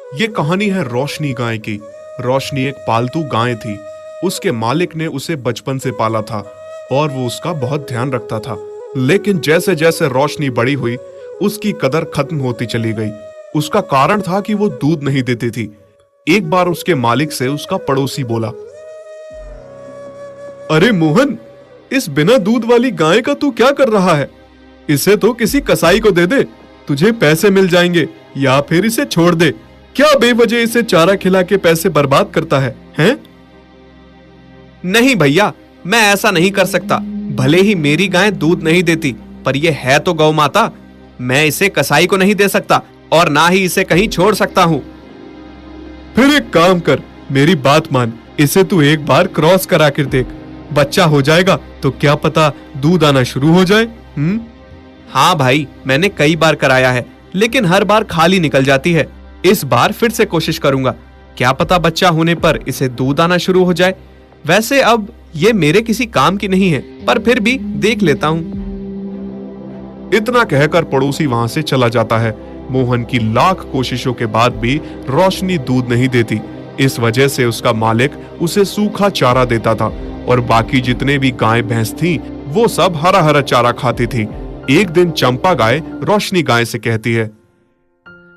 ये कहानी है रोशनी गाय की। रोशनी एक पालतू गाय थी। उसके मालिक ने उसे बचपन से पाला था और वो उसका बहुत ध्यान रखता था। लेकिन जैसे जैसे रोशनी बड़ी हुई, उसकी कदर खत्म होती चली गई। उसका कारण था कि वो दूध नहीं देती थी। एक बार उसके मालिक से उसका पड़ोसी बोला, अरे मोहन, इस बिना दूध वाली गाय का तू क्या कर रहा है? इसे तो किसी कसाई को दे दे, तुझे पैसे मिल जाएंगे, या फिर इसे छोड़ दे। क्या बेवजह इसे चारा खिला के पैसे बर्बाद करता है, हैं? नहीं भैया, मैं ऐसा नहीं कर सकता। भले ही मेरी गाय दूध नहीं देती, पर यह है तो गौ माता। मैं इसे कसाई को नहीं दे सकता और ना ही इसे कहीं छोड़ सकता हूँ। फिर एक काम कर, मेरी बात मान, इसे तू एक बार क्रॉस करा कर देख। बच्चा हो जाएगा तो क्या पता दूध आना शुरू हो जाए। हाँ भाई, मैंने कई बार कराया है, लेकिन हर बार खाली निकल जाती है। इस बार फिर से कोशिश करूंगा, क्या पता बच्चा होने पर इसे दूध आना शुरू हो जाए। वैसे अब ये मेरे किसी काम की नहीं है, पर फिर भी देख लेता हूँ। इतना कहकर पड़ोसी वहां से चला जाता है। मोहन की लाख कोशिशों के बाद भी रोशनी दूध नहीं देती। इस वजह से उसका मालिक उसे सूखा चारा देता था और बाकी जितने भी गाय भैंस थी, वो सब हरा हरा चारा खाती थी। एक दिन चंपा गाय रोशनी गाय से कहती है,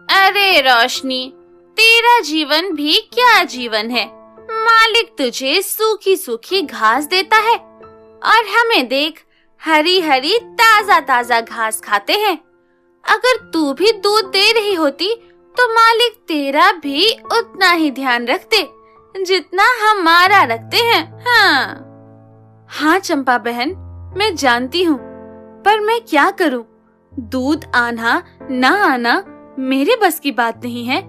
अरे रोशनी, तेरा जीवन भी क्या जीवन है। मालिक तुझे सूखी सूखी घास देता है और हमें देख, हरी हरी ताजा ताजा घास खाते हैं। अगर तू भी दूध दे रही होती तो मालिक तेरा भी उतना ही ध्यान रखते जितना हमारा रखते हैं। हाँ चंपा बहन, मैं जानती हूँ, पर मैं क्या करूँ? दूध आना ना आना मेरे बस की बात नहीं है।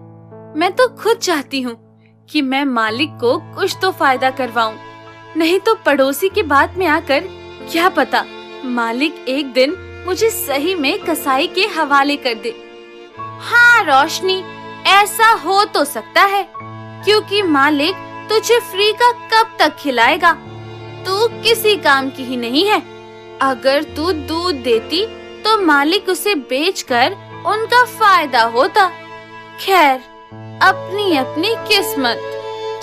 मैं तो खुद चाहती हूँ कि मैं मालिक को कुछ तो फायदा करवाऊं, नहीं तो पड़ोसी की बात में आकर क्या पता मालिक एक दिन मुझे सही में कसाई के हवाले कर दे। हाँ रोशनी, ऐसा हो तो सकता है, क्योंकि मालिक तुझे फ्री का कब तक खिलाएगा? तू किसी काम की ही नहीं है। अगर तू दूध देती तो मालिक उसे बेचकर उनका फायदा होता। खैर, अपनी अपनी किस्मत।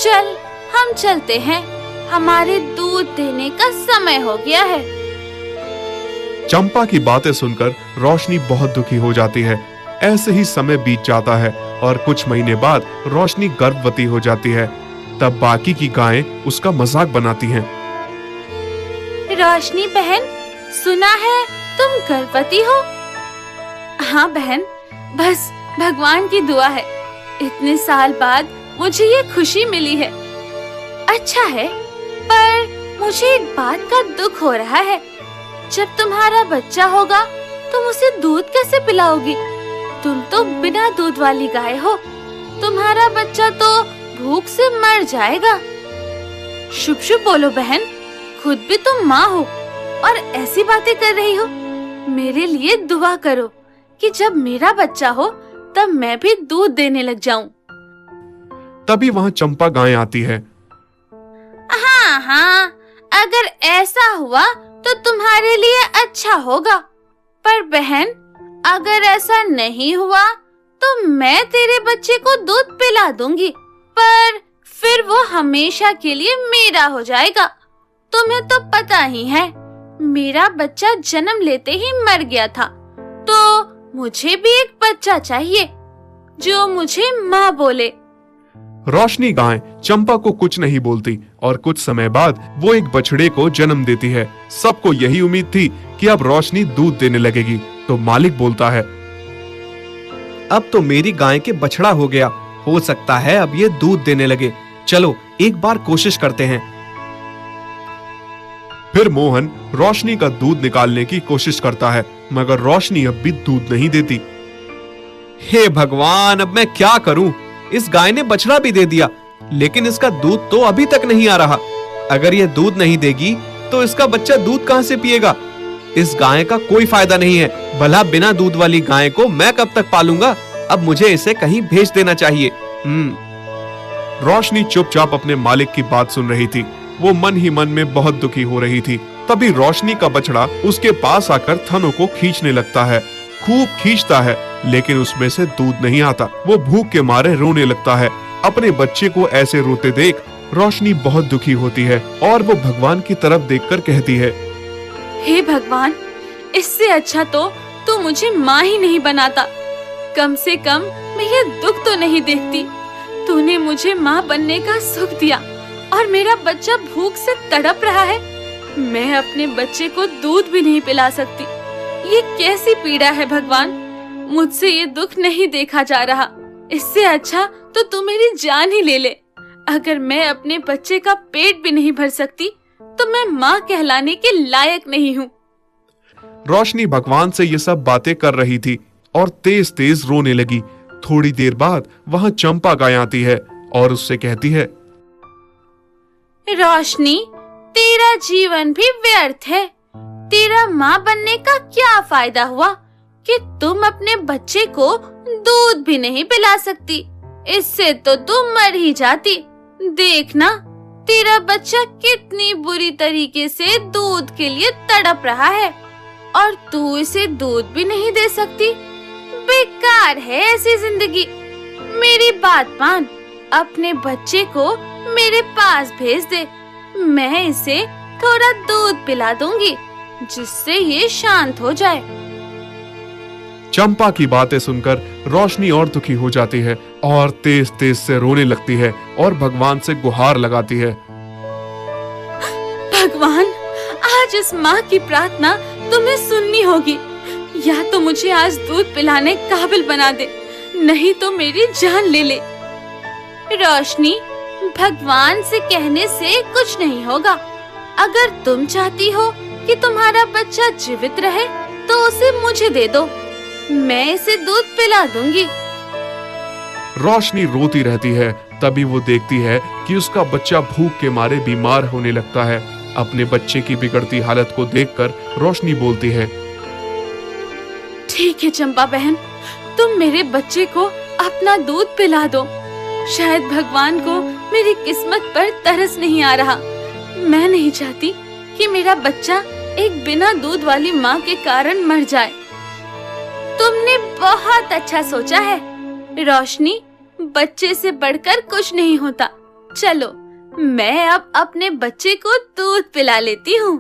चल, हम चलते हैं, हमारे दूध देने का समय हो गया है। चंपा की बातें सुनकर रोशनी बहुत दुखी हो जाती है। ऐसे ही समय बीत जाता है और कुछ महीने बाद रोशनी गर्भवती हो जाती है। तब बाकी की गायें उसका मजाक बनाती हैं। रोशनी बहन, सुना है तुम गर्भवती हो? हाँ बहन, बस भगवान की दुआ है, इतने साल बाद मुझे ये खुशी मिली है। अच्छा है, पर मुझे एक बात का दुख हो रहा है। जब तुम्हारा बच्चा होगा तुम उसे दूध कैसे पिलाओगी? तुम तो बिना दूध वाली गाय हो, तुम्हारा बच्चा तो भूख से मर जाएगा। शुभ शुभ बोलो बहन, खुद भी तुम माँ हो और ऐसी बातें कर रही हो। मेरे लिए दुआ करो कि जब मेरा बच्चा हो तब मैं भी दूध देने लग जाऊं। तभी वहाँ चंपा गाय आती है। हाँ, अगर ऐसा हुआ तो तुम्हारे लिए अच्छा होगा, पर बहन अगर ऐसा नहीं हुआ तो मैं तेरे बच्चे को दूध पिला दूंगी, पर फिर वो हमेशा के लिए मेरा हो जाएगा। तुम्हें तो पता ही है, मेरा बच्चा जन्म लेते ही मर गया था, तो मुझे भी एक बच्चा चाहिए जो मुझे माँ बोले। रोशनी गाय चंपा को कुछ नहीं बोलती और कुछ समय बाद वो एक बछड़े को जन्म देती है। सबको यही उम्मीद थी कि अब रोशनी दूध देने लगेगी, तो मालिक बोलता है, अब तो मेरी गाय के बछड़ा हो गया, हो सकता है अब ये दूध देने लगे। चलो एक बार कोशिश करते हैं। फिर मोहन रोशनी का दूध निकालने की कोशिश करता है, मगर रोशनी अब भी दूध नहीं देती। हे भगवान, अब मैं क्या करूं? इस गाय ने बछड़ा भी दे दिया, लेकिन इसका दूध तो अभी तक नहीं आ रहा। अगर यह दूध नहीं देगी तो इसका बच्चा दूध कहां से पिएगा? इस गाय का कोई फायदा नहीं है। भला बिना दूध वाली गाय को मैं कब तक पालूंगा? अब मुझे इसे कहीं भेज देना चाहिए। रोशनी चुपचाप अपने मालिक की बात सुन रही थी। वो मन ही मन में बहुत दुखी हो रही थी। तभी रोशनी का बछड़ा उसके पास आकर थनों को खींचने लगता है। खूब खींचता है, लेकिन उसमें से दूध नहीं आता। वो भूख के मारे रोने लगता है। अपने बच्चे को ऐसे रोते देख रोशनी बहुत दुखी होती है और वो भगवान की तरफ देखकर कहती है, हे भगवान, इससे अच्छा तो तू मुझे माँ ही नहीं बनाता। कम से कम मैं ये दुख तो नहीं देखती। तूने मुझे माँ बनने का सुख दिया और मेरा बच्चा भूख से तड़प रहा है। मैं अपने बच्चे को दूध भी नहीं पिला सकती। ये कैसी पीड़ा है भगवान, मुझसे ये दुख नहीं देखा जा रहा। इससे अच्छा तो तू मेरी जान ही ले ले। अगर मैं अपने बच्चे का पेट भी नहीं भर सकती तो मैं माँ कहलाने के लायक नहीं हूँ। रोशनी भगवान से ये सब बातें कर रही थी और तेज तेज रोने लगी। थोड़ी देर बाद वहाँ चंपा गाय आती है और उससे कहती है, रोशनी, तेरा जीवन भी व्यर्थ है। तेरा माँ बनने का क्या फायदा हुआ कि तुम अपने बच्चे को दूध भी नहीं पिला सकती। इससे तो तुम मर ही जाती। देखना, तेरा बच्चा कितनी बुरी तरीके से दूध के लिए तड़प रहा है और तू इसे दूध भी नहीं दे सकती। बेकार है ऐसी जिंदगी। मेरी बात मान, अपने बच्चे को मेरे पास भेज दे। मैं इसे थोड़ा दूध पिला दूंगी जिससे ये शांत हो जाए। चंपा की बातें सुनकर रोशनी और दुखी हो जाती है और तेज तेज से रोने लगती है और भगवान से गुहार लगाती है, भगवान, आज इस माँ की प्रार्थना तुम्हें सुननी होगी। या तो मुझे आज दूध पिलाने काबिल बना दे, नहीं तो मेरी जान ले ले। रोशनी, भगवान से कहने से कुछ नहीं होगा। अगर तुम चाहती हो कि तुम्हारा बच्चा जीवित रहे तो उसे मुझे दे दो। मैं इसे दूध पिला दूंगी। रोशनी रोती रहती है। तभी वो देखती है कि उसका बच्चा भूख के मारे बीमार होने लगता है। अपने बच्चे की बिगड़ती हालत को देखकर रोशनी बोलती है, ठीक है चंपा बहन, तुम मेरे बच्चे को अपना दूध पिला दो। शायद भगवान को मेरी किस्मत पर तरस नहीं आ रहा। मैं नहीं चाहती कि मेरा बच्चा एक बिना दूध वाली माँ के कारण मर जाए। तुमने बहुत अच्छा सोचा है रोशनी। बच्चे से बढ़कर कुछ नहीं होता। चलो, मैं अब अपने बच्चे को दूध पिला लेती हूँ।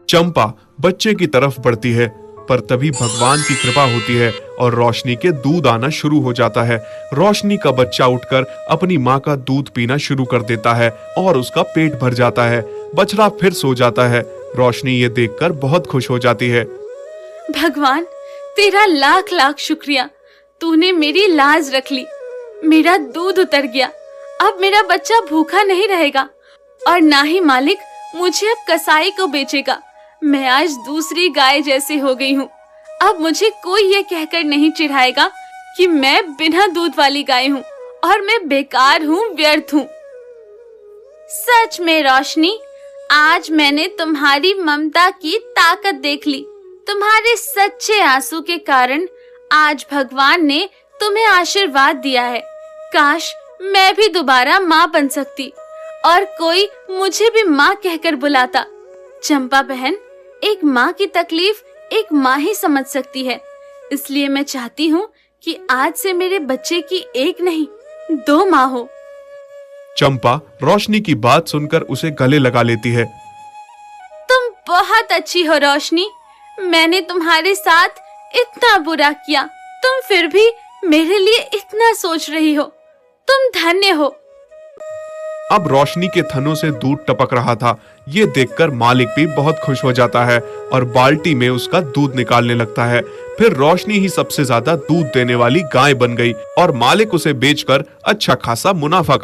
चंपा बच्चे की तरफ बढ़ती है, पर तभी भगवान की कृपा होती है और रोशनी के दूध आना शुरू हो जाता है। रोशनी का बच्चा उठकर अपनी माँ का दूध पीना शुरू कर देता है और उसका पेट भर जाता है। बछड़ा फिर सो जाता है। रोशनी ये देखकर बहुत खुश हो जाती है। भगवान, तेरा लाख लाख शुक्रिया। तूने मेरी लाज रख ली। मेरा दूध उतर गया। अब मेरा बच्चा भूखा नहीं रहेगा और ना ही मालिक मुझे अब कसाई को बेचेगा। मैं आज दूसरी गाय जैसे हो गई हूँ। अब मुझे कोई ये कहकर नहीं चिढ़ाएगा कि मैं बिना दूध वाली गाय हूँ और मैं बेकार हूँ, व्यर्थ हूँ। सच में रोशनी, आज मैंने तुम्हारी ममता की ताकत देख ली। तुम्हारे सच्चे आंसू के कारण आज भगवान ने तुम्हें आशीर्वाद दिया है। काश मैं भी दोबारा माँ बन सकती और कोई मुझे भी माँ कहकर बुलाता। चंपा बहन, एक माँ की तकलीफ एक माँ ही समझ सकती है। इसलिए मैं चाहती हूँ कि आज से मेरे बच्चे की एक नहीं 2 माँ हो। चंपा रोशनी की बात सुनकर उसे गले लगा लेती है। तुम बहुत अच्छी हो रोशनी। मैंने तुम्हारे साथ इतना बुरा किया, तुम फिर भी मेरे लिए इतना सोच रही हो। तुम धन्य हो। अब रोशनी के थनों से दूध टपक रहा था। ये देखकर मालिक भी बहुत खुश हो जाता है और बाल्टी में उसका दूध निकालने लगता है। फिर रोशनी ही सबसे ज्यादा दूध देने वाली गाय बन गई और मालिक उसे बेचकर अच्छा खासा मुनाफा